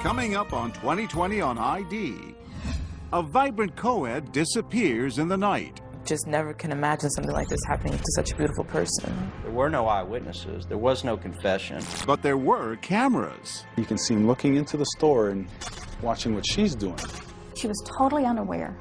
Coming up on 2020 on ID, a vibrant co-ed disappears in the night. Just never can imagine something like this happening to such a beautiful person. There were no eyewitnesses. There was no confession. But there were cameras. You can see him looking into the store and watching what she's doing. She was totally unaware.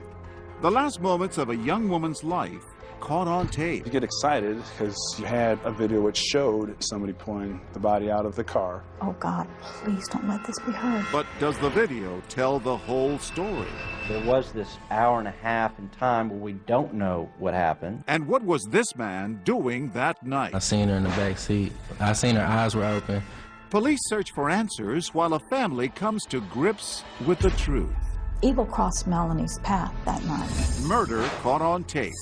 The last moments of a young woman's life caught on tape. You get excited because you had a video which showed somebody pulling the body out of the car. Oh God, please don't let this be her. But does the video tell the whole story? There was this hour and a half in time where we don't know what happened. And what was this man doing that night? I seen her in the back seat. I seen her eyes were open. Police search for answers while a family comes to grips with the truth. Evil crossed Melanie's path that night. Murder caught on tape.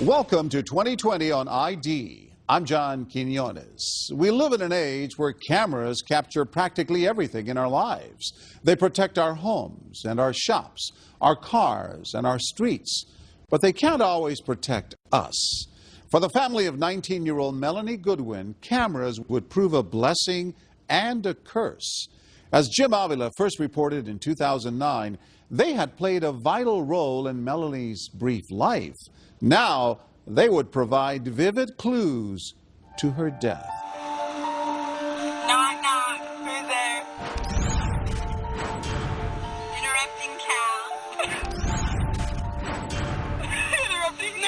Welcome to 2020 on ID. I'm John Quinones. We live in an age where cameras capture practically everything in our lives. They protect our homes and our shops, our cars and our streets, but they can't always protect us. For the family of 19-year-old Melanie Goodwin, cameras would prove a blessing and a curse. As Jim Avila first reported in 2009, they had played a vital role in Melanie's brief life. Now, they would provide vivid clues to her death. Knock, knock. Who's there? Interrupting cow. Interrupting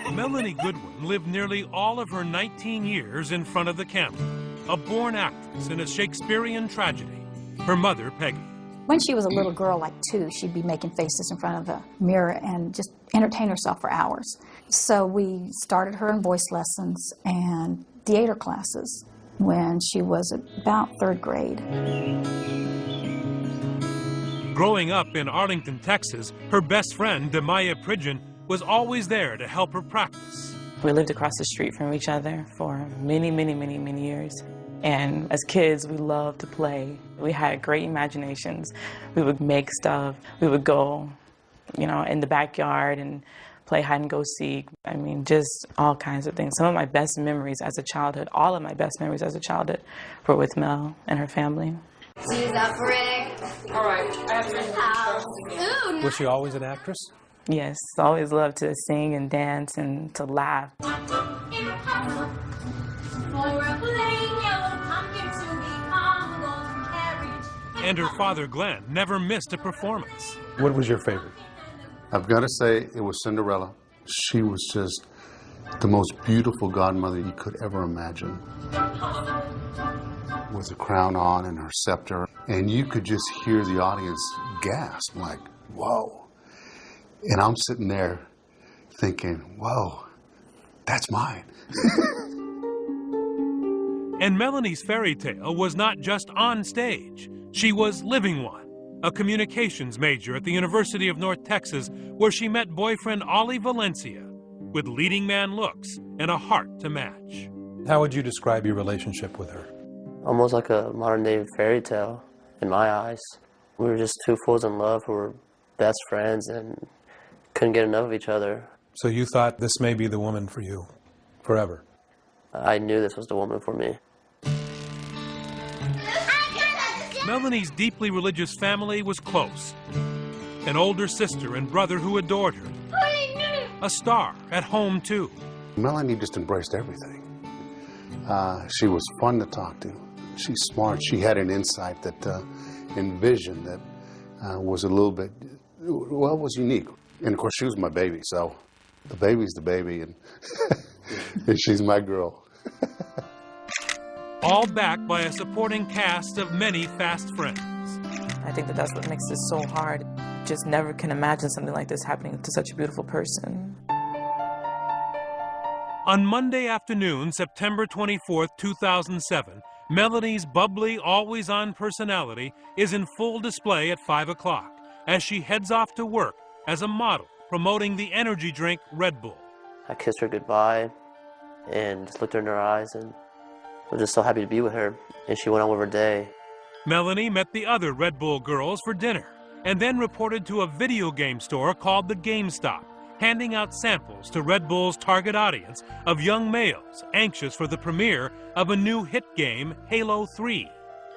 no. Melanie Goodwin lived nearly all of her 19 years in front of the camera, a born actress in a Shakespearean tragedy. Her mother, Peggy. When she was a little girl, like 2, she'd be making faces in front of the mirror and just entertain herself for hours. So we started her in voice lessons and theater classes when she was about 3rd grade. Growing up in Arlington, Texas, her best friend, Demaya Pridgeon, was always there to help her practice. We lived across the street from each other for many, many, many, many years. And as kids, we loved to play. We had great imaginations. We would make stuff. We would go, in the backyard and play hide and go seek. I mean, just all kinds of things. Some of my best memories as a childhood, all of my best memories as a childhood were with Mel and her family. She's up for it. All right. Ooh, Was she always an actress? Yes, always loved to sing and dance and to laugh. And her father, Glenn, never missed a performance. What was your favorite? I've got to say it was Cinderella. She was just the most beautiful godmother you could ever imagine. With a crown on and her scepter. And you could just hear the audience gasp like, whoa. And I'm sitting there thinking, whoa, that's mine. And Melanie's fairy tale was not just on stage. She was living one, a communications major at the University of North Texas, where she met boyfriend Ollie Valencia with leading man looks and a heart to match. How would you describe your relationship with her? Almost like a modern-day fairy tale in my eyes. We were just 2 fools in love who were best friends and couldn't get enough of each other. So you thought this may be the woman for you, forever? I knew this was the woman for me. Melanie's deeply religious family was close. An older sister and brother who adored her. A star at home, too. Melanie just embraced everything. She was fun to talk to. She's smart. She had an insight that, and vision that was a little bit, well, was unique. And of course, she was my baby, so the baby's the baby, and, and she's my girl. All backed by a supporting cast of many fast friends. I think that's what makes this so hard. Just never can imagine something like this happening to such a beautiful person. On Monday afternoon, September 24th, 2007, Melanie's bubbly, always-on personality is in full display at 5 o'clock as she heads off to work as a model promoting the energy drink Red Bull. I kissed her goodbye and just looked her in her eyes and was just so happy to be with her. And she went on with her day. Melanie met the other Red Bull girls for dinner and then reported to a video game store called the GameStop handing out samples to Red Bull's target audience of young males anxious for the premiere of a new hit game, Halo 3.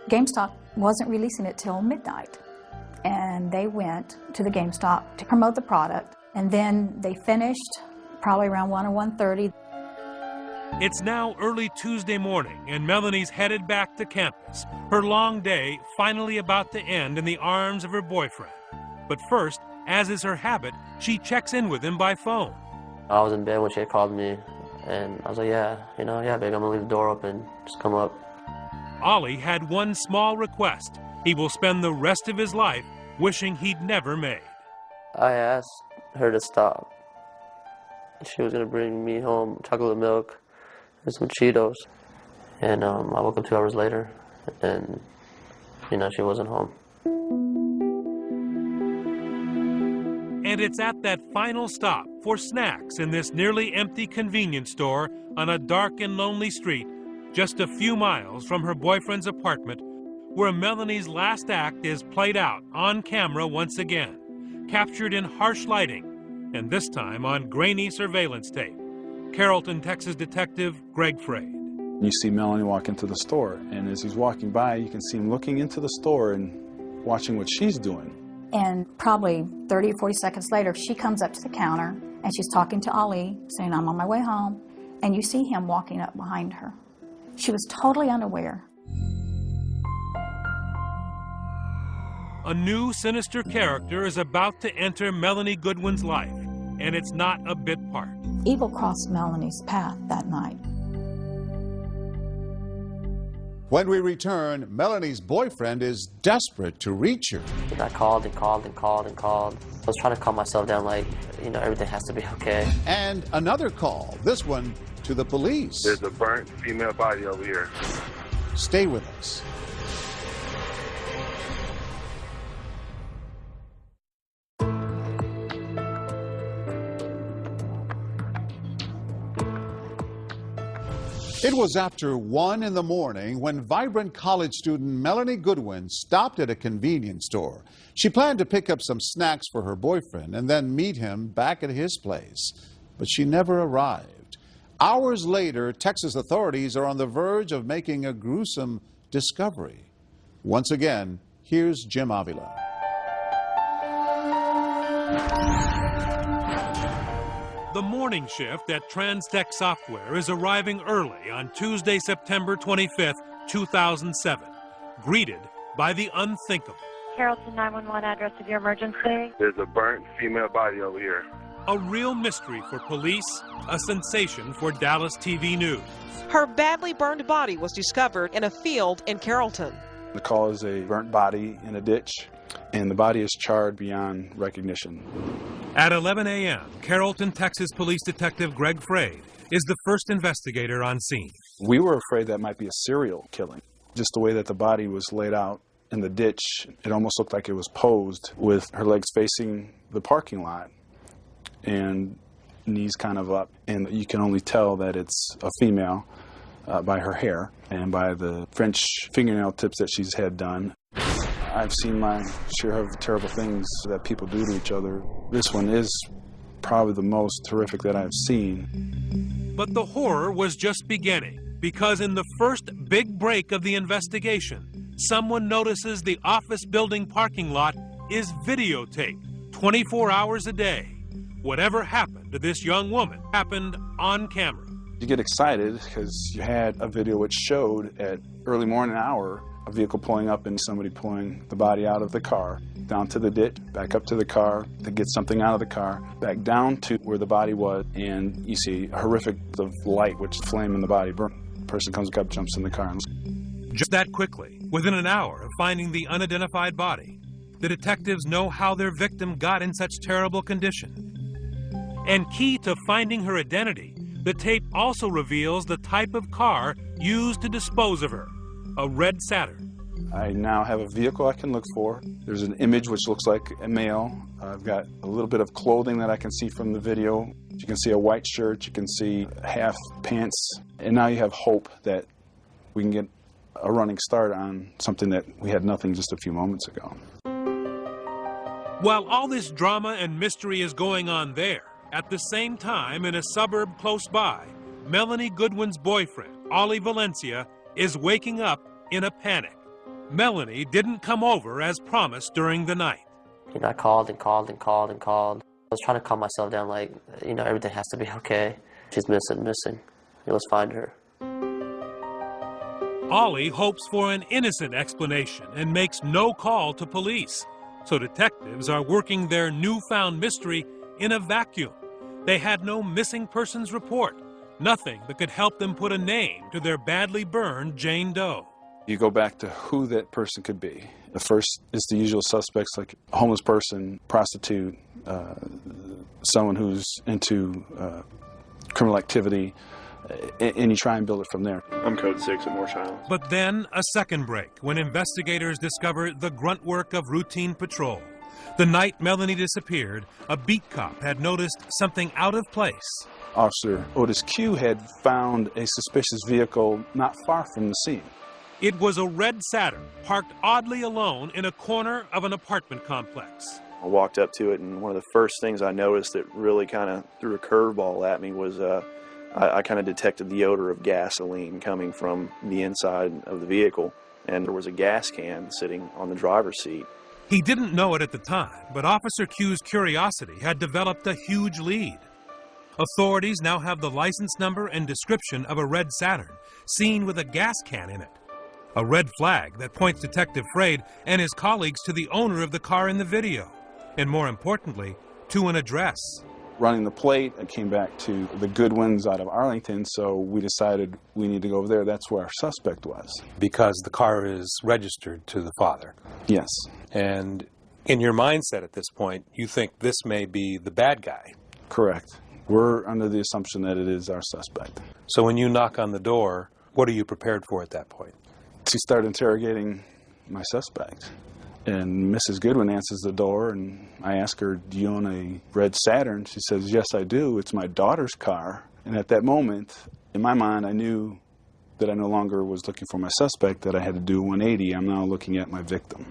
GameStop wasn't releasing it till midnight, and they went to the GameStop to promote the product, and then they finished probably around 1 or 1:30. It's now early Tuesday morning, and Melanie's headed back to campus, her long day finally about to end in the arms of her boyfriend. But first, as is her habit, she checks in with him by phone. I was in bed when she had called me, and I was like, yeah, babe, I'm gonna leave the door open, just come up. Ollie had one small request. He will spend the rest of his life wishing he'd never made. I asked her to stop. She was gonna bring me home chocolate milk and some Cheetos. And I woke up 2 hours later, and, she wasn't home. And it's at that final stop for snacks in this nearly empty convenience store on a dark and lonely street, just a few miles from her boyfriend's apartment, where Melanie's last act is played out on camera once again, captured in harsh lighting, and this time on grainy surveillance tape. Carrollton, Texas detective Greg Frade. You see Melanie walk into the store, and as he's walking by, you can see him looking into the store and watching what she's doing. And probably 30 or 40 seconds later, she comes up to the counter, and she's talking to Ali, saying, I'm on my way home, and you see him walking up behind her. She was totally unaware. A new sinister character is about to enter Melanie Goodwin's life, and it's not a bit part. Evil crossed Melanie's path that night. When we return, Melanie's boyfriend is desperate to reach her. I called and called and called and called. I was trying to calm myself down like, everything has to be okay. And another call, this one to the police. There's a burnt female body over here. Stay with us. It was after 1 in the morning when vibrant college student Melanie Goodwin stopped at a convenience store. She planned to pick up some snacks for her boyfriend and then meet him back at his place. But she never arrived. Hours later, Texas authorities are on the verge of making a gruesome discovery. Once again, here's Jim Avila. The morning shift at Transtech Software is arriving early on Tuesday, September 25th, 2007, greeted by the unthinkable. Carrollton 911, address of your emergency. There's a burnt female body over here. A real mystery for police, a sensation for Dallas TV News. Her badly burned body was discovered in a field in Carrollton. The call is a burnt body in a ditch, and the body is charred beyond recognition. At 11 a.m., Carrollton, Texas Police Detective Greg Frade is the first investigator on scene. We were afraid that might be a serial killing. Just the way that the body was laid out in the ditch, it almost looked like it was posed with her legs facing the parking lot and knees kind of up. And you can only tell that it's a female by her hair and by the French fingernail tips that she's had done. I've seen my share of terrible things that people do to each other. This one is probably the most horrific that I've seen. But the horror was just beginning, because in the first big break of the investigation, someone notices the office building parking lot is videotaped 24 hours a day. Whatever happened to this young woman happened on camera. You get excited because you had a video which showed at early morning hour a vehicle pulling up and somebody pulling the body out of the car, down to the ditch, back up to the car, to get something out of the car, back down to where the body was, and you see a horrific of light, which is flame in the body burn. The person comes up, jumps in the car. Just that quickly, within an hour of finding the unidentified body, the detectives know how their victim got in such terrible condition. And key to finding her identity, the tape also reveals the type of car used to dispose of her. A red Saturn. I now have a vehicle I can look for. There's an image which looks like a male. I've got a little bit of clothing that I can see from the video. You can see a white shirt, you can see half pants, and now you have hope that we can get a running start on something that we had nothing just a few moments ago. While all this drama and mystery is going on there, At the same time, in a suburb close by, Melanie Goodwin's boyfriend, Ollie Valencia, is waking up in a panic. Melanie didn't come over as promised during the night. I called and called and called and called. I was trying to calm myself down, like, everything has to be okay. She's missing. Let's find her. Ollie hopes for an innocent explanation and makes no call to police. So detectives are working their newfound mystery in a vacuum. They had no missing persons report, nothing that could help them put a name to their badly burned Jane Doe. You go back to who that person could be. The first is the usual suspects, like a homeless person, prostitute, someone who's into criminal activity, and you try and build it from there. I'm code 6 at Morse Islands. But then a second break when investigators discover the grunt work of routine patrol. The night Melanie disappeared, a beat cop had noticed something out of place. Officer Otis Q had found a suspicious vehicle not far from the scene. It was a red Saturn parked oddly alone in a corner of an apartment complex. I walked up to it, and one of the first things I noticed that really kind of threw a curveball at me was I kind of detected the odor of gasoline coming from the inside of the vehicle, and there was a gas can sitting on the driver's seat. He didn't know it at the time, but Officer Q's curiosity had developed a huge lead. Authorities now have the license number and description of a red Saturn, seen with a gas can in it. A red flag that points Detective Frade and his colleagues to the owner of the car in the video, and more importantly, to an address. Running the plate, I came back to the Goodwins out of Arlington, so we decided we need to go over there. That's where our suspect was. Because the car is registered to the father. Yes. And in your mindset at this point, you think this may be the bad guy. Correct. We're under the assumption that it is our suspect. So when you knock on the door, what are you prepared for at that point? To start interrogating my suspect. And Mrs. Goodwin answers the door, and I ask her, do you own a red Saturn? She says, yes, I do. It's my daughter's car. And at that moment, in my mind, I knew that I no longer was looking for my suspect, that I had to do 180. I'm now looking at my victim.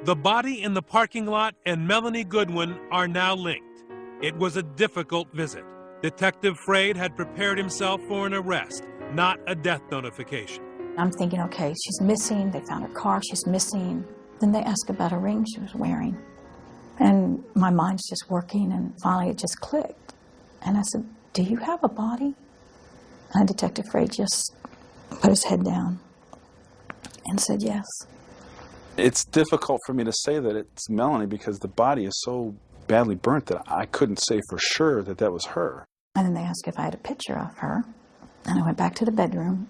The body in the parking lot and Melanie Goodwin are now linked. It was a difficult visit. Detective Frade had prepared himself for an arrest, not a death notification. I'm thinking, okay, she's missing. They found her car. She's missing. Then they ask about a ring she was wearing. And my mind's just working, and finally it just clicked. And I said, do you have a body? And Detective Frade just put his head down and said yes. It's difficult for me to say that it's Melanie because the body is so badly burnt that I couldn't say for sure that that was her. And then they asked if I had a picture of her. And I went back to the bedroom,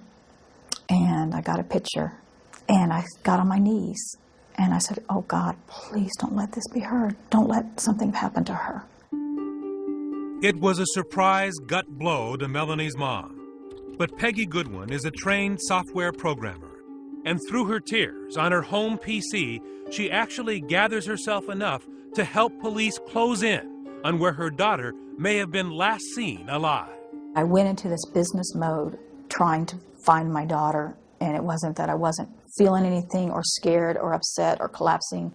and I got a picture. And I got on my knees, and I said, oh, God, please don't let this be her. Don't let something happen to her. It was a surprise gut blow to Melanie's mom. But Peggy Goodwin is a trained software programmer. And through her tears on her home PC, she actually gathers herself enough to help police close in on where her daughter may have been last seen alive. I went into this business mode trying to find my daughter, and it wasn't that I wasn't feeling anything or scared or upset or collapsing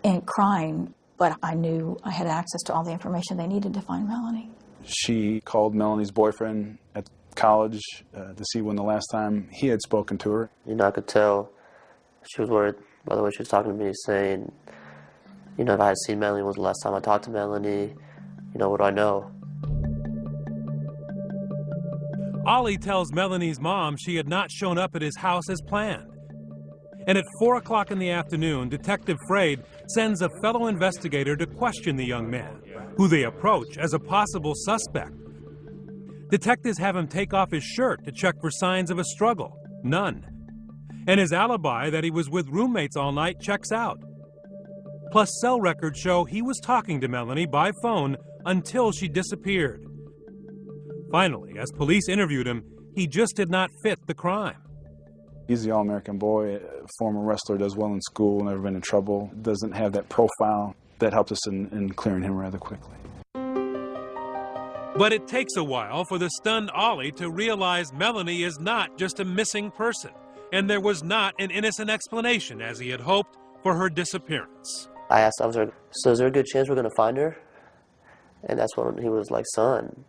and crying, but I knew I had access to all the information they needed to find Melanie. She called Melanie's boyfriend at college to see when the last time he had spoken to her. I could tell she was worried by the way she was talking to me, saying, if I had seen Melanie, when was the last time I talked to Melanie? What do I know? Ollie tells Melanie's mom she had not shown up at his house as planned. And at 4 o'clock in the afternoon, Detective Frade sends a fellow investigator to question the young man, who they approach as a possible suspect. Detectives have him take off his shirt to check for signs of a struggle. None. And his alibi that he was with roommates all night checks out. Plus, cell records show he was talking to Melanie by phone until she disappeared. Finally, as police interviewed him, he just did not fit the crime. He's the all-American boy, former wrestler, does well in school, never been in trouble, doesn't have that profile. That helped us in clearing him rather quickly. But it takes a while for the stunned Ollie to realize Melanie is not just a missing person, and there was not an innocent explanation, as he had hoped, for her disappearance. I asked the officer, so is there a good chance we're going to find her? And that's when he was like, son,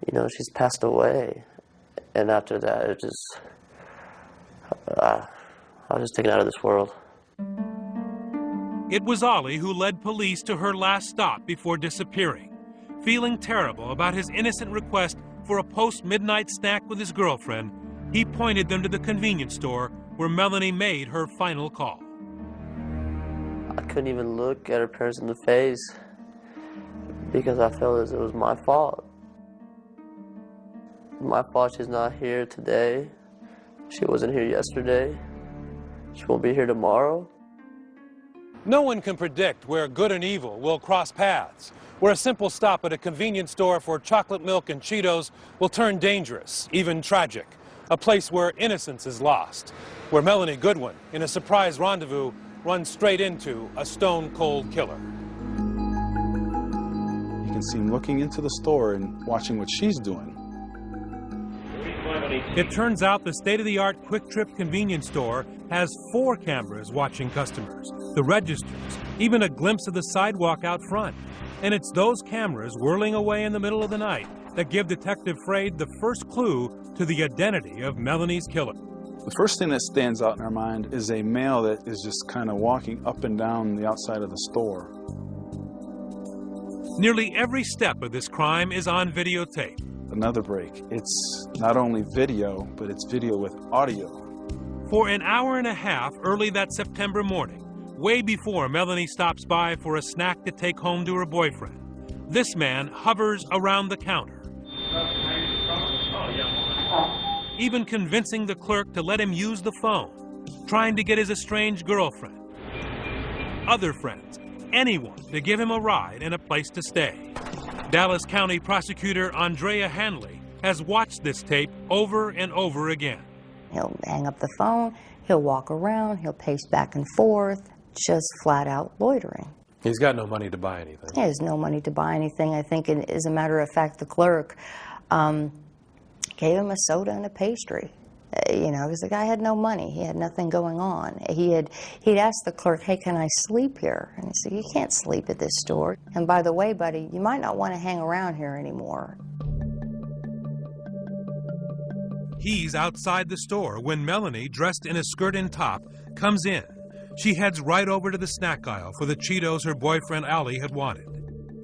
you know, she's passed away. And after that, it just, I was just taken out of this world. It was Ollie who led police to her last stop before disappearing. Feeling terrible about his innocent request for a post-midnight snack with his girlfriend, he pointed them to the convenience store where Melanie made her final call. I couldn't even look at her parents in the face because I felt as it was my fault. My fault she's not here today. She wasn't here yesterday. She won't be here tomorrow. No one can predict where good and evil will cross paths, where a simple stop at a convenience store for chocolate milk and Cheetos will turn dangerous, even tragic. A place where innocence is lost, where Melanie Goodwin, in a surprise rendezvous, runs straight into a stone-cold killer. You can see him looking into the store and watching what she's doing. It turns out the state-of-the-art Quick Trip convenience store has 4 cameras watching customers, the registers, even a glimpse of the sidewalk out front. And it's those cameras whirling away in the middle of the night that give Detective Fraid the first clue to the identity of Melanie's killer. The first thing that stands out in our mind is a male that is just kind of walking up and down the outside of the store. Nearly every step of this crime is on videotape. Another break. It's not only video, but it's video with audio. For an hour and a half early that September morning, way before Melanie stops by for a snack to take home to her boyfriend, this man hovers around the counter, even convincing the clerk to let him use the phone, trying to get his estranged girlfriend, other friends, anyone to give him a ride and a place to stay. Dallas County Prosecutor Andrea Hanley has watched this tape over and over again. He'll hang up the phone, he'll walk around, he'll pace back and forth, just flat out loitering. He's got no money to buy anything. He has no money to buy anything. I think, as a matter of fact, the clerk gave him a soda and a pastry. You know, because the guy had no money. He had nothing going on. He'd asked the clerk, hey, can I sleep here? And he said, you can't sleep at this store. And by the way, buddy, you might not want to hang around here anymore. He's outside the store when Melanie, dressed in a skirt and top, comes in. She heads right over to the snack aisle for the Cheetos her boyfriend Ollie had wanted,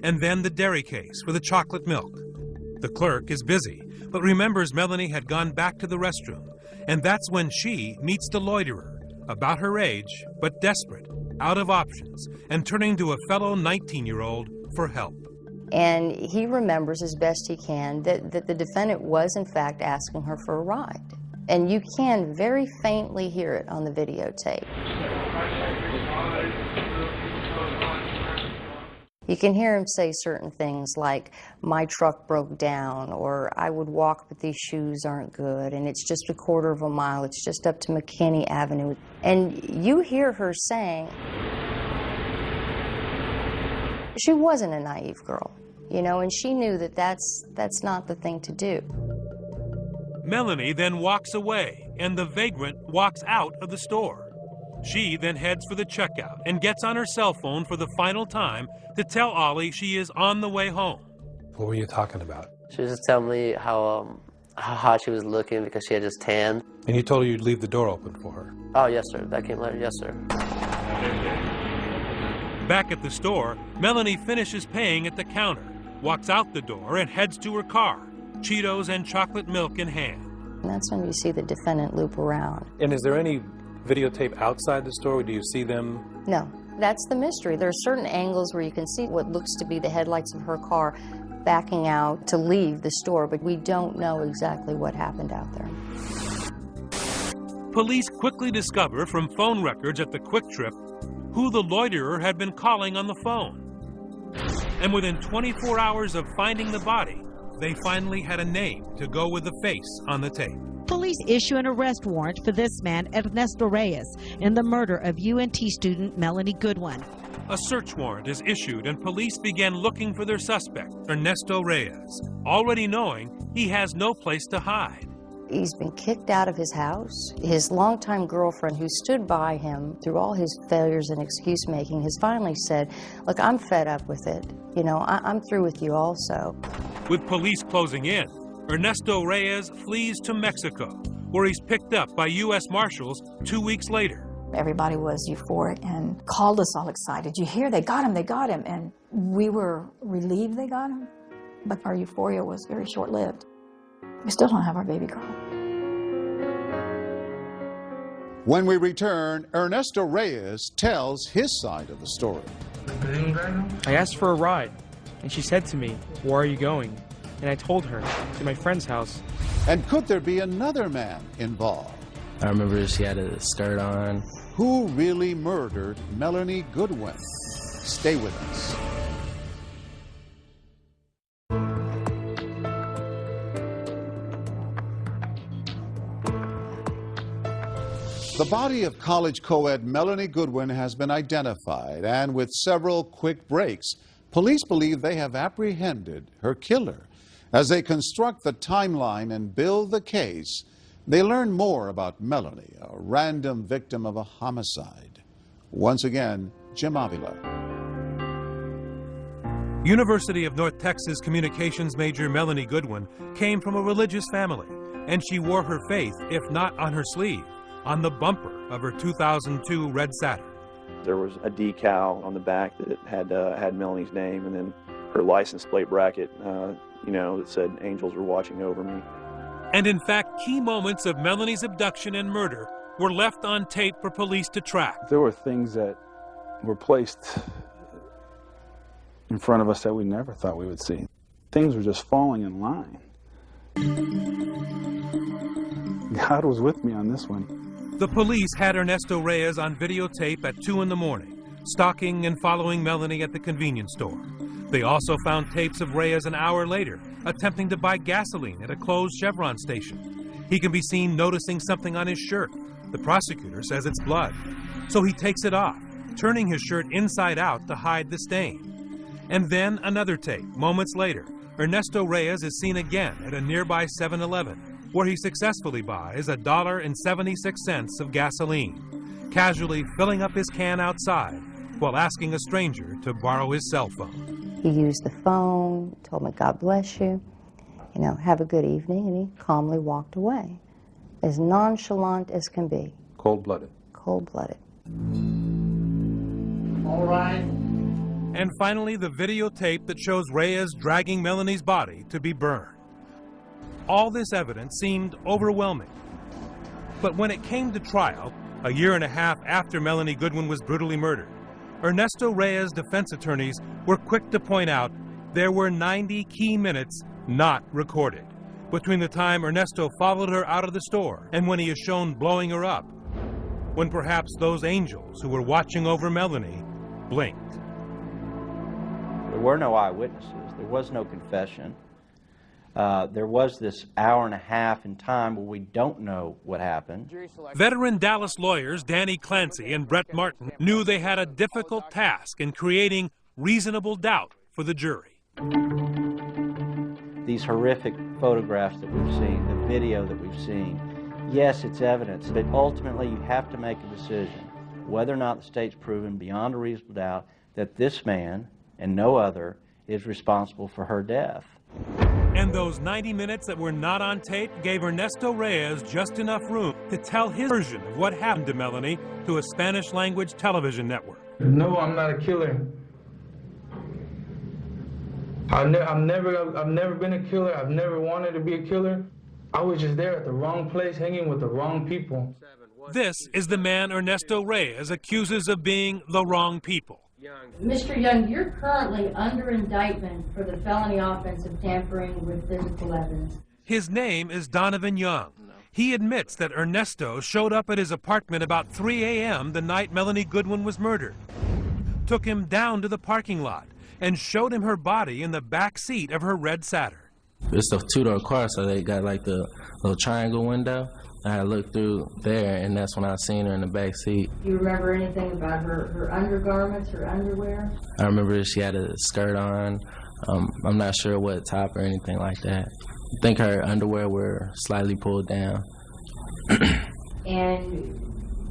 and then the dairy case for the chocolate milk. The clerk is busy, but remembers Melanie had gone back to the restroom, and that's when she meets the loiterer, about her age, but desperate, out of options, and turning to a fellow 19-year-old for help. And he remembers as best he can that the defendant was, in fact, asking her for a ride. And you can very faintly hear it on the videotape. You can hear him say certain things like, my truck broke down, or I would walk but these shoes aren't good, and it's just a quarter of a mile, it's just up to McKinney Avenue. And you hear her saying, she wasn't a naive girl, you know, and she knew that that's not the thing to do. Melanie then walks away, and the vagrant walks out of the store. She then heads for the checkout and gets on her cell phone for the final time to tell Ollie she is on the way home. What were you talking about? She was just telling me how hot she was looking because she had just tanned. And you told her you'd leave the door open for her? Oh, yes, sir. That came later. Yes, sir. Back at the store, Melanie finishes paying at the counter, walks out the door, and heads to her car, Cheetos and chocolate milk in hand. And that's when you see the defendant loop around. And is there any videotape outside the store? Do you see them? No. That's the mystery. There are certain angles where you can see what looks to be the headlights of her car backing out to leave the store, but we don't know exactly what happened out there. Police quickly discover from phone records at the Quick Trip who the loiterer had been calling on the phone. And within 24 hours of finding the body, they finally had a name to go with the face on the tape. Police issue an arrest warrant for this man, Ernesto Reyes, in the murder of UNT student Melanie Goodwin. A search warrant is issued and police began looking for their suspect, Ernesto Reyes, already knowing he has no place to hide. He's been kicked out of his house. His longtime girlfriend, who stood by him through all his failures and excuse making, has finally said, look, I'm fed up with it. You know, I'm through with you also. With police closing in, Ernesto Reyes flees to Mexico, where he's picked up by U.S. Marshals 2 weeks later. Everybody was euphoric and called us all excited. You hear, they got him, they got him. And we were relieved they got him, but our euphoria was very short-lived. We still don't have our baby girl. When we return, Ernesto Reyes tells his side of the story. I asked for a ride, and she said to me, where are you going? And I told her, to my friend's house. And could there be another man involved? I remember she had a skirt on. Who really murdered Melanie Goodwin? Stay with us. The body of college co-ed Melanie Goodwin has been identified, and with several quick breaks, police believe they have apprehended her killer. As they construct the timeline and build the case, they learn more about Melanie, a random victim of a homicide. Once again, Jim Avila. University of North Texas communications major Melanie Goodwin came from a religious family, and she wore her faith, if not on her sleeve, on the bumper of her 2002 red Saturn. There was a decal on the back that had Melanie's name, and then her license plate bracket, you know, that said "Angels are watching over me." And in fact, key moments of Melanie's abduction and murder were left on tape for police to track. There were things that were placed in front of us that we never thought we would see. Things were just falling in line. God was with me on this one. The police had Ernesto Reyes on videotape at 2 in the morning, stalking and following Melanie at the convenience store. They also found tapes of Reyes an hour later, attempting to buy gasoline at a closed Chevron station. He can be seen noticing something on his shirt. The prosecutor says it's blood. So he takes it off, turning his shirt inside out to hide the stain. And then another tape, moments later. Ernesto Reyes is seen again at a nearby 7-Eleven, where he successfully buys $1.76 of gasoline, casually filling up his can outside while asking a stranger to borrow his cell phone. He used the phone, told me, God bless you, you know, have a good evening, and he calmly walked away. As nonchalant as can be. Cold-blooded. Cold-blooded. All right. And finally, the videotape that shows Reyes dragging Melanie's body to be burned. All this evidence seemed overwhelming. But when it came to trial, a year and a half after Melanie Goodwin was brutally murdered, Ernesto Reyes' defense attorneys were quick to point out there were 90 key minutes not recorded between the time Ernesto followed her out of the store and when he is shown blowing her up, when perhaps those angels who were watching over Melanie blinked. There were no eyewitnesses. There was no confession. There was this hour and a half in time where we don't know what happened. Veteran Dallas lawyers Danny Clancy and Brett Martin knew they had a difficult task in creating reasonable doubt for the jury. These horrific photographs that we've seen, the video that we've seen, yes, it's evidence, but ultimately you have to make a decision whether or not the state's proven beyond a reasonable doubt that this man and no other is responsible for her death. And those 90 minutes that were not on tape gave Ernesto Reyes just enough room to tell his version of what happened to Melanie to a Spanish-language television network. No, I'm not a killer. I've never been a killer. I've never wanted to be a killer. I was just there at the wrong place, hanging with the wrong people. This is the man Ernesto Reyes accuses of being the wrong people. Mr. Young, you're currently under indictment for the felony offense of tampering with physical evidence. His name is Donovan Young. He admits that Ernesto showed up at his apartment about 3 a.m. the night Melanie Goodwin was murdered, took him down to the parking lot, and showed him her body in the back seat of her red Saturn. It's a two-door car, so they got like the little triangle window. I looked through there, and that's when I seen her in the back seat. Do you remember anything about her undergarments, her underwear? I remember she had a skirt on. I'm not sure what top or anything like that. I think her underwear were slightly pulled down. And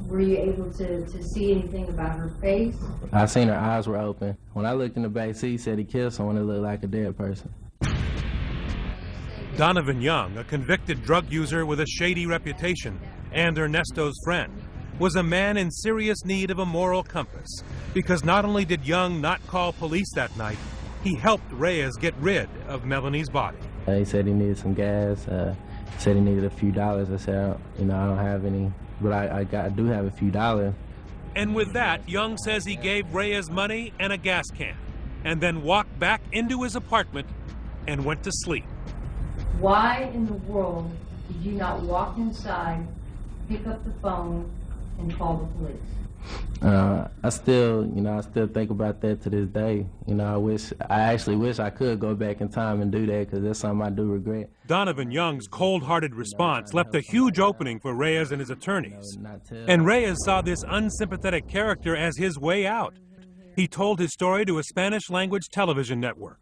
were you able to see anything about her face? I seen her eyes were open. When I looked in the back seat, he said he killed someone that looked like a dead person. Donovan Young, a convicted drug user with a shady reputation and Ernesto's friend, was a man in serious need of a moral compass, because not only did Young not call police that night, he helped Reyes get rid of Melanie's body. He said he needed some gas. Said he needed a few dollars. I said, I don't have any, but I do have a few dollars. And with that, Young says he gave Reyes money and a gas can, and then walked back into his apartment and went to sleep. Why in the world did you not walk inside, pick up the phone, and call the police? I still think about that to this day. I actually wish I could go back in time and do that, because that's something I do regret. Donovan Young's cold-hearted response left a huge opening for Reyes and his attorneys. And Reyes saw this unsympathetic character as his way out. He told his story to a Spanish-language television network.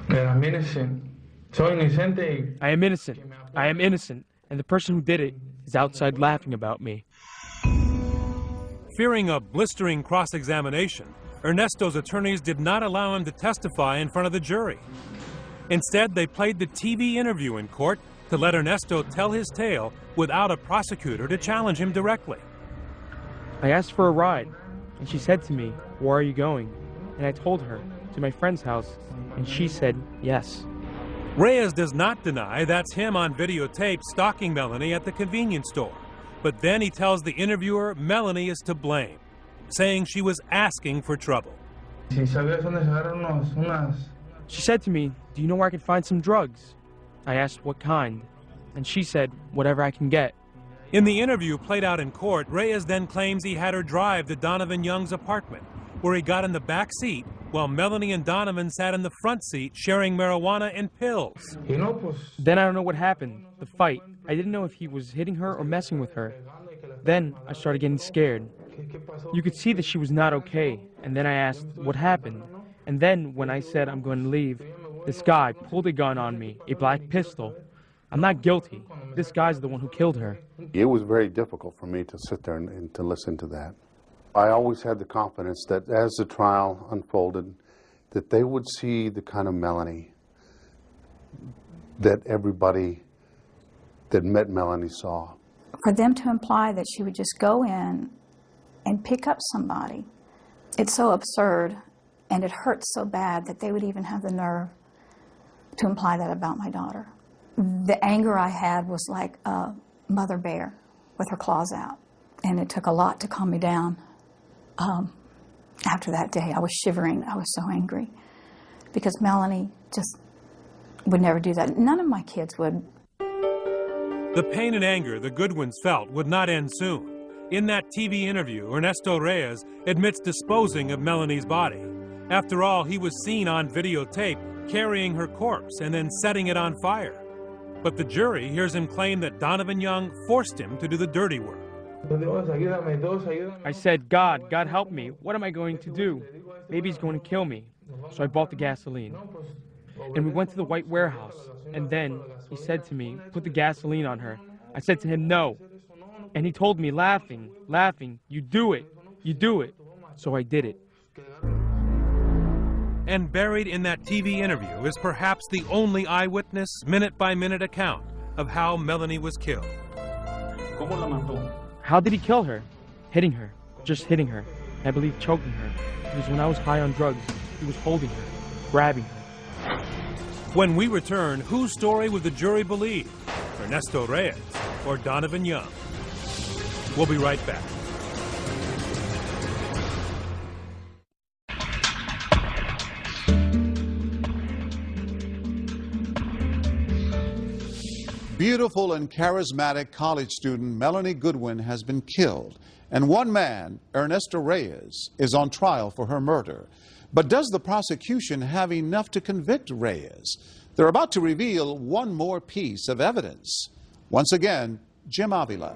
I'm innocent. Soy inocente. I am innocent. I am innocent. And the person who did it is outside laughing about me. Fearing a blistering cross-examination, Ernesto's attorneys did not allow him to testify in front of the jury. Instead, they played the TV interview in court to let Ernesto tell his tale without a prosecutor to challenge him directly. I asked for a ride, and she said to me, "Where are you going?" And I told her, "To my friend's house," and she said, "Yes." Reyes does not deny that's him on videotape stalking Melanie at the convenience store. But then he tells the interviewer Melanie is to blame, saying she was asking for trouble. She said to me, "Do you know where I can find some drugs?" I asked what kind, and she said, "Whatever I can get." In the interview played out in court, Reyes then claims he had her drive to Donovan Young's apartment, where he got in the back seat while Melanie and Donovan sat in the front seat sharing marijuana and pills. Then I don't know what happened, the fight. I didn't know if he was hitting her or messing with her. Then I started getting scared. You could see that she was not okay, and then I asked what happened. And then when I said I'm going to leave, this guy pulled a gun on me, a black pistol. I'm not guilty. This guy's the one who killed her. It was very difficult for me to sit there and to listen to that. I always had the confidence that as the trial unfolded, that they would see the kind of Melanie that everybody that met Melanie saw. For them to imply that she would just go in and pick up somebody, it's so absurd, and it hurts so bad that they would even have the nerve to imply that about my daughter. The anger I had was like a mother bear with her claws out, and it took a lot to calm me down. After that day, I was shivering. I was so angry because Melanie just would never do that. None of my kids would. The pain and anger the Goodwins felt would not end soon. In that TV interview, Ernesto Reyes admits disposing of Melanie's body. After all, he was seen on videotape carrying her corpse and then setting it on fire. But the jury hears him claim that Donovan Young forced him to do the dirty work. I said, God help me. What am I going to do? Maybe he's going to kill me. So I bought the gasoline. And we went to the white warehouse. And then he said to me, put the gasoline on her. I said to him, no. And he told me, laughing, you do it. So I did it. And buried in that TV interview is perhaps the only eyewitness, minute-by-minute account of how Melanie was killed. How did he kill her? Hitting her. Just hitting her. I believe choking her. Because when I was high on drugs, he was holding her, grabbing her. When we return, whose story would the jury believe? Ernesto Reyes or Donovan Young? We'll be right back. Beautiful and charismatic college student Melanie Goodwin has been killed, and one man, Ernesto Reyes, is on trial for her murder. But does the prosecution have enough to convict Reyes? They're about to reveal one more piece of evidence. Once again, Jim Avila.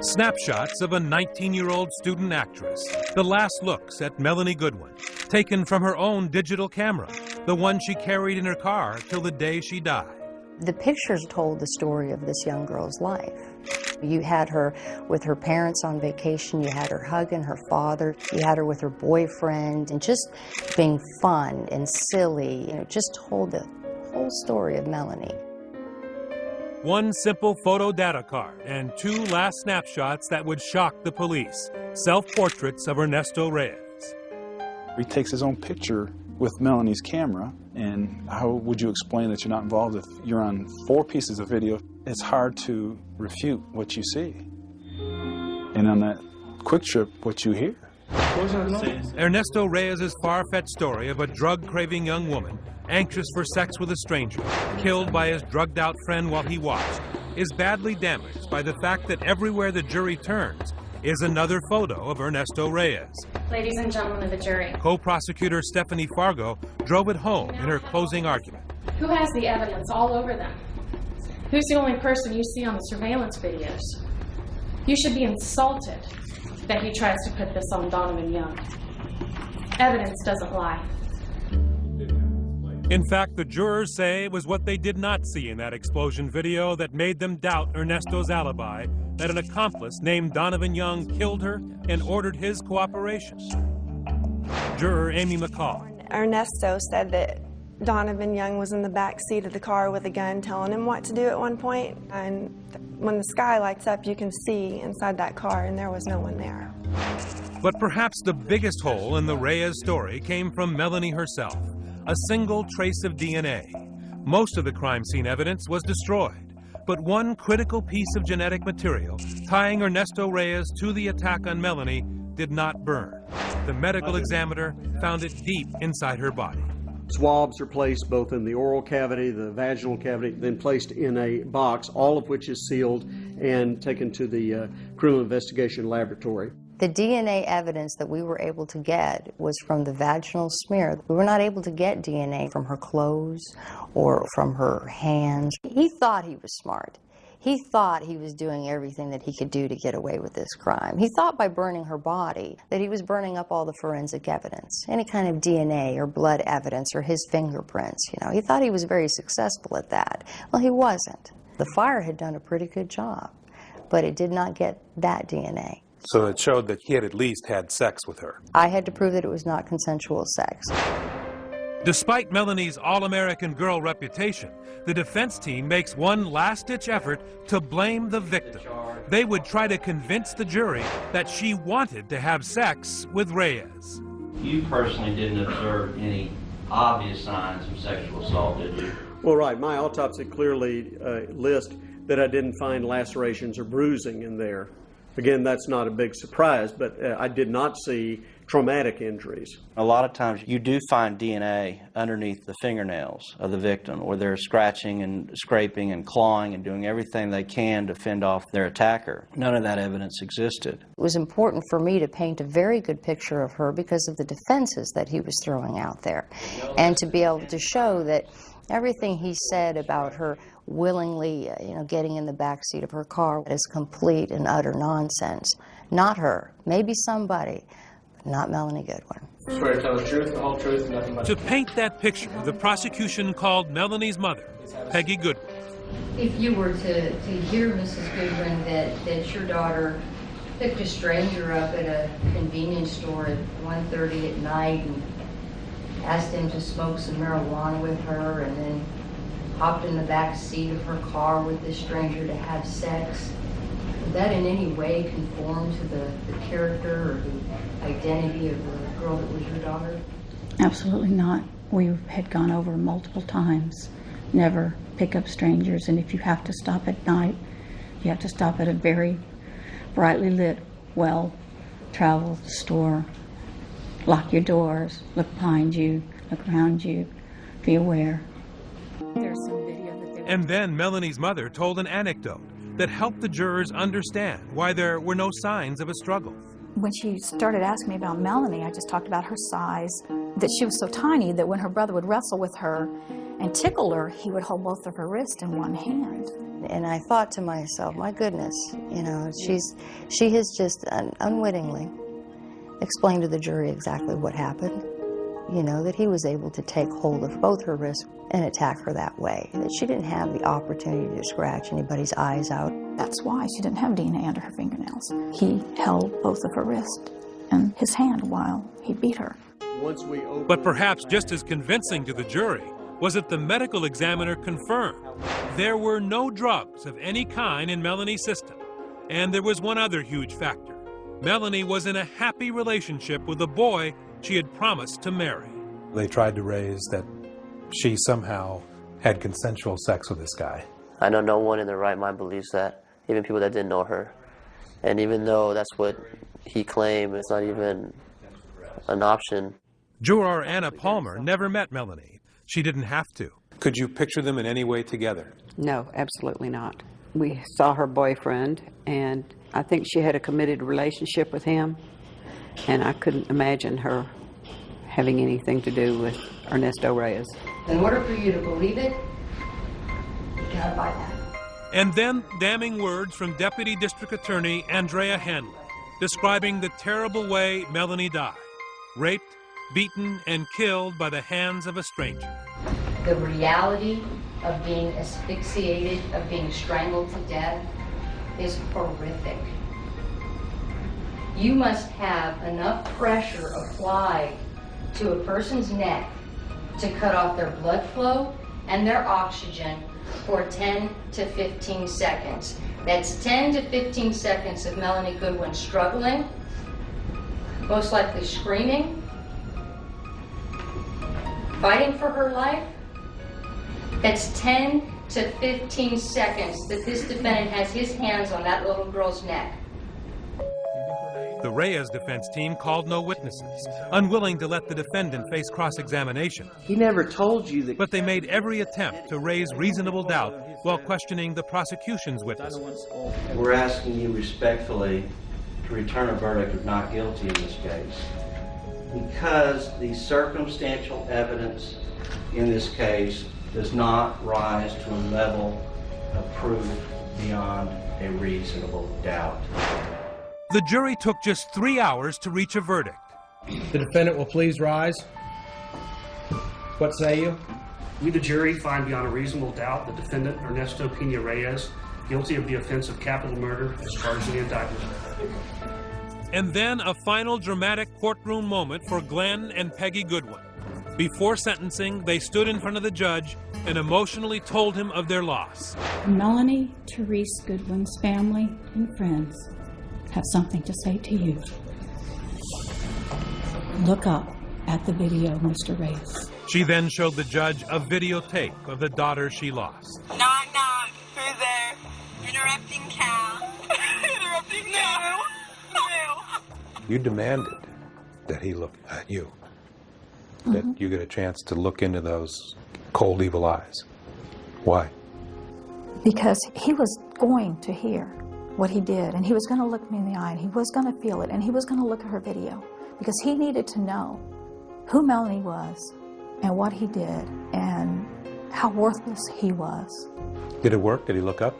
Snapshots of a 19-year-old student actress. The last looks at Melanie Goodwin. taken from her own digital camera, the one she carried in her car till the day she died. The pictures told the story of this young girl's life. You had her with her parents on vacation, you had her hugging her father, you had her with her boyfriend, and just being fun and silly. You know, just told the whole story of Melanie. One simple photo data card and 2 last snapshots that would shock the police. Self-portraits of Ernesto Reyes. He takes his own picture with Melanie's camera, and how would you explain that you're not involved if you're on 4 pieces of video? It's hard to refute what you see. And on that quick trip, what you hear. Ernesto Reyes' far-fetched story of a drug-craving young woman anxious for sex with a stranger, killed by his drugged-out friend while he watched, is badly damaged by the fact that everywhere the jury turns is another photo of Ernesto Reyes. Ladies and gentlemen of the jury. Co-prosecutor Stephanie Fargo drove it home in her closing argument. Who has the evidence all over them? Who's the only person you see on the surveillance videos? You should be insulted that he tries to put this on Donovan Young. Evidence doesn't lie. In fact, the jurors say it was what they did not see in that explosion video that made them doubt Ernesto's alibi, that an accomplice named Donovan Young killed her and ordered his cooperation. Juror Amy McCall. Ernesto said that Donovan Young was in the back seat of the car with a gun telling him what to do at one point, and when the sky lights up you can see inside that car and there was no one there. But perhaps the biggest hole in the Reyes story came from Melanie herself. A single trace of DNA. Most of the crime scene evidence was destroyed, but one critical piece of genetic material tying Ernesto Reyes to the attack on Melanie did not burn. The medical examiner found it deep inside her body. Swabs are placed both in the oral cavity, the vaginal cavity, then placed in a box, all of which is sealed and taken to the criminal investigation laboratory. The DNA evidence that we were able to get was from the vaginal smear. We were not able to get DNA from her clothes or from her hands. He thought he was smart. He thought he was doing everything that he could do to get away with this crime. He thought by burning her body that he was burning up all the forensic evidence, any kind of DNA or blood evidence or his fingerprints. You know, he thought he was very successful at that. Well, he wasn't. The fire had done a pretty good job, but it did not get that DNA. So it showed that he had at least had sex with her. I had to prove that it was not consensual sex. Despite Melanie's all-American girl reputation, the defense team makes one last-ditch effort to blame the victim. They would try to convince the jury that she wanted to have sex with Reyes. You personally didn't observe any obvious signs of sexual assault, did you? Well, right. My autopsy clearly lists that I didn't find lacerations or bruising in there. Again, that's not a big surprise, but I did not see traumatic injuries. A lot of times you do find DNA underneath the fingernails of the victim, where they're scratching and scraping and clawing and doing everything they can to fend off their attacker. None of that evidence existed. It was important for me to paint a very good picture of her because of the defenses that he was throwing out there, and to be able to show that everything he said about her willingly, getting in the back seat of her car is complete and utter nonsense. Not her. Maybe somebody, but not Melanie Goodwin. Swear to tell the truth, the whole truth, and nothing but To paint that picture, the prosecution called Melanie's mother, Peggy Goodwin. If you were to hear, Mrs. Goodwin, that your daughter picked a stranger up at a convenience store at 1:30 at night and asked him to smoke some marijuana with her, and then hopped in the back seat of her car with this stranger to have sex, would that in any way conform to the character or the identity of the girl that was your daughter? Absolutely not. We had gone over multiple times. Never pick up strangers, and if you have to stop at night, you have to stop at a very brightly lit, well-traveled store. Lock your doors, look behind you, look around you, be aware. There's some video that And then Melanie's mother told an anecdote that helped the jurors understand why there were no signs of a struggle. When she started asking me about Melanie, I just talked about her size, that she was so tiny that when her brother would wrestle with her and tickle her, he would hold both of her wrists in one hand. And I thought to myself, my goodness, she has just unwittingly explained to the jury exactly what happened. you know, that he was able to take hold of both her wrists and attack her that way. That she didn't have the opportunity to scratch anybody's eyes out. That's why she didn't have DNA under her fingernails. He held both of her wrists in his hand while he beat her. But perhaps just as convincing to the jury was that the medical examiner confirmed there were no drugs of any kind in Melanie's system. And there was one other huge factor. Melanie was in a happy relationship with a boy she had promised to marry. They tried to raise that she somehow had consensual sex with this guy. I know no one in their right mind believes that, even people that didn't know her. And even though that's what he claimed, it's not even an option. Juror Anna Palmer never met Melanie. She didn't have to. Could you picture them in any way together? No, absolutely not. We saw her boyfriend, and I think she had a committed relationship with him, and I couldn't imagine her having anything to do with Ernesto Reyes. In order for you to believe it, you gotta buy that. And then damning words from Deputy District Attorney Andrea Hanley, describing the terrible way Melanie died, raped, beaten, and killed by the hands of a stranger. The reality of being asphyxiated, of being strangled to death, is horrific. You must have enough pressure applied to a person's neck to cut off their blood flow and their oxygen for 10 to 15 seconds. That's 10 to 15 seconds of Melanie Goodwin struggling, most likely screaming, fighting for her life. That's 10 to 15 seconds that this defendant has his hands on that little girl's neck. The Reyes defense team called no witnesses, unwilling to let the defendant face cross-examination. He never told you that. But they made every attempt to raise reasonable doubt while questioning the prosecution's witnesses. We're asking you respectfully to return a verdict of not guilty in this case because the circumstantial evidence in this case does not rise to a level of proof beyond a reasonable doubt. The jury took just 3 hours to reach a verdict. The defendant will please rise. What say you? We, the jury, find beyond a reasonable doubt the defendant, Ernesto Pena Reyes, guilty of the offense of capital murder as charged in the indictment. And then a final dramatic courtroom moment for Glenn and Peggy Goodwin. Before sentencing, they stood in front of the judge and emotionally told him of their loss. Melanie Therese Goodwin's family and friends have something to say to you. Look up at the video, Mr. Reyes. She then showed the judge a videotape of the daughter she lost. Knock, knock. Who's there? Interrupting Cal. Interrupting Cal. No. You demanded that he look at you, that you get a chance to look into those cold, evil eyes. Why? Because he was going to hear what he did, and he was going to look me in the eye, and he was going to feel it, and he was going to look at her video, because he needed to know who Melanie was and what he did and how worthless he was. Did it work? Did he look up?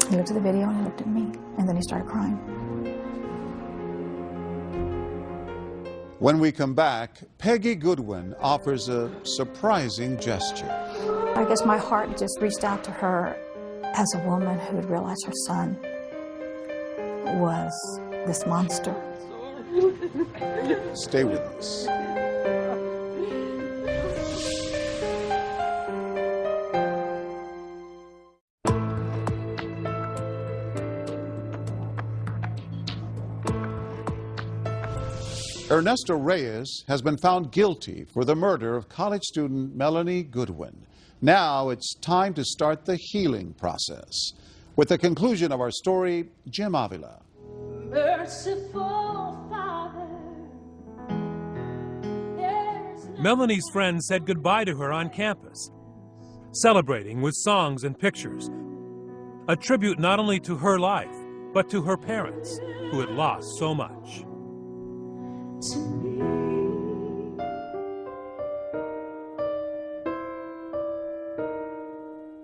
He looked at the video and he looked at me, and then he started crying. When we come back, Peggy Goodwin offers a surprising gesture. I guess my heart just reached out to her as a woman who had realized her son was this monster. Stay with us. Ernesto Reyes has been found guilty for the murder of college student Melanie Goodwin. Now it's time to start the healing process. With the conclusion of our story, Jim Avila. Merciful Father, Melanie's friends said goodbye to her on campus, celebrating with songs and pictures. A tribute not only to her life, but to her parents, who had lost so much.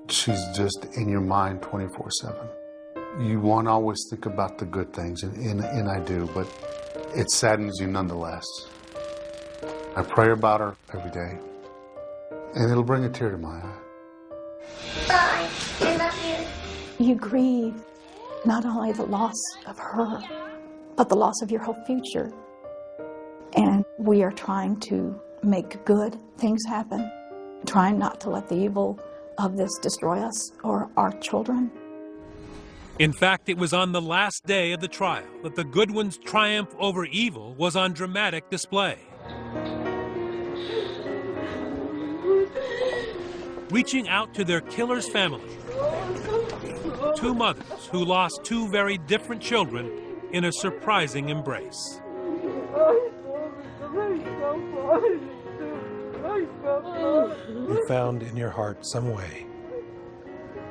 She's just in your mind 24/7. You want to always think about the good things, and I do, but it saddens you nonetheless. I pray about her every day, and it'll bring a tear to my eye. Bye. I love you. You grieve not only the loss of her, but the loss of your whole future. And we are trying to make good things happen, trying not to let the evil of this destroy us or our children. In fact, it was on the last day of the trial that the Goodwins' triumph over evil was on dramatic display. Reaching out to their killer's family, two mothers who lost two very different children in a surprising embrace. You found in your heart some way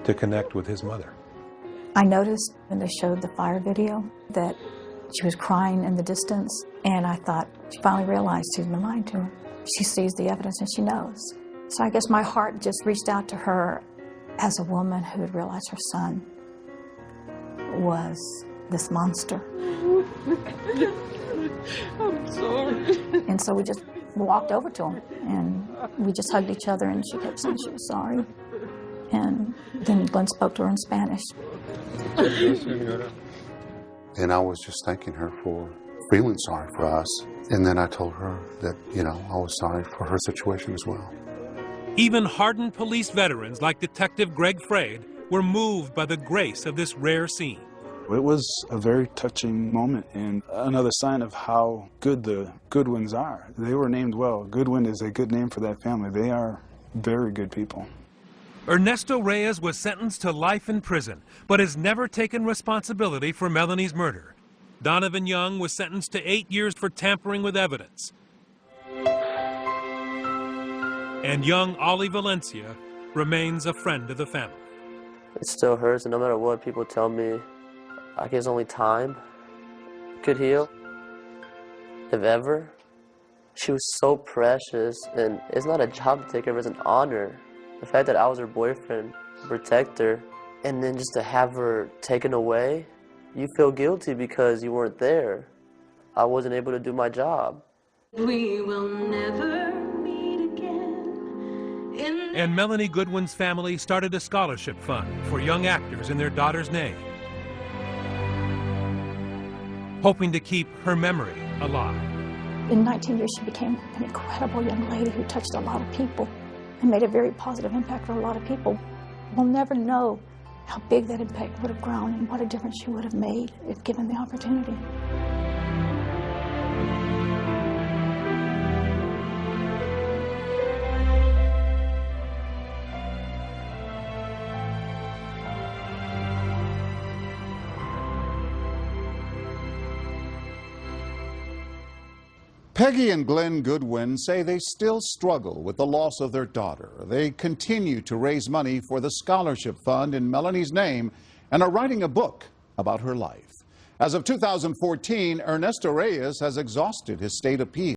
to connect with his mother. I noticed when they showed the fire video that she was crying in the distance, and I thought she finally realized she's been lying to her. She sees the evidence and she knows. So I guess my heart just reached out to her as a woman who had realized her son was this monster. I'm sorry. And so we just walked over to him and we just hugged each other, and she kept saying she was sorry. And then Glenn spoke to her in Spanish. And I was just thanking her for feeling sorry for us. And then I told her that, I was sorry for her situation as well. Even hardened police veterans like Detective Greg Frade were moved by the grace of this rare scene. It was a very touching moment and another sign of how good the Goodwins are. They were named well. Goodwin is a good name for that family. They are very good people. Ernesto Reyes was sentenced to life in prison, but has never taken responsibility for Melanie's murder. Donovan Young was sentenced to 8 years for tampering with evidence. And young Ollie Valencia remains a friend of the family. It still hurts, and no matter what people tell me, I guess only time could heal, if ever. She was so precious, and it's not a job to take care of, it's an honor. The fact that I was her boyfriend, protect her, and then just to have her taken away, you feel guilty because you weren't there. I wasn't able to do my job. We will never meet again. And Melanie Goodwin's family started a scholarship fund for young actors in their daughter's name, hoping to keep her memory alive. In 19 years, she became an incredible young lady who touched a lot of people and made a very positive impact for a lot of people. We'll never know how big that impact would have grown and what a difference she would have made if given the opportunity. Peggy and Glenn Goodwin say they still struggle with the loss of their daughter. They continue to raise money for the scholarship fund in Melanie's name and are writing a book about her life. As of 2014, Ernesto Reyes has exhausted his state appeal.